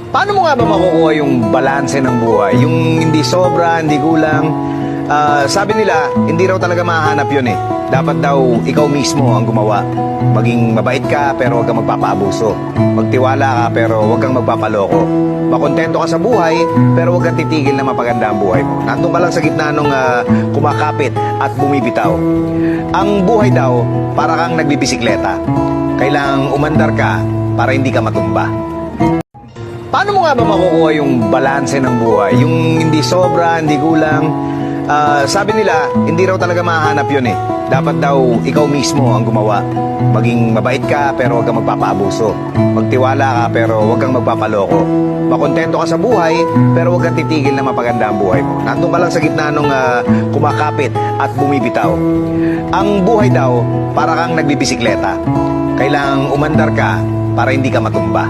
Paano mo nga ba makukuha yung balanse ng buhay? Yung hindi sobra, hindi kulang. Sabi nila, hindi raw talaga mahahanap yun eh. Dapat daw ikaw mismo ang gumawa. Maging mabait ka pero huwag kang magpapaabuso. Magtiwala ka pero huwag kang magpapaloko. Makontento ka sa buhay pero huwag kang titigil na mapaganda ang buhay mo. Nandun ka lang sa gitna nung kumakapit at bumibitaw. Ang buhay daw, para kang nagbibisikleta. Kailangang umandar ka para hindi ka matumba. Paano mo nga ba makukuha yung balanse ng buhay? Yung hindi sobra, hindi kulang. Sabi nila, hindi raw talaga mahahanap yun eh. Dapat daw ikaw mismo ang gumawa. Maging mabait ka pero huwag kang magpapaabuso. Magtiwala ka pero huwag kang magpapaloko. Makontento ka sa buhay pero huwag kang titigil na mapaganda ang buhay mo. Nandun ka lang sa gitna nung kumakapit at bumibitaw. Ang buhay daw, para kang nagbibisikleta. Kailangang umandar ka para hindi ka matumba.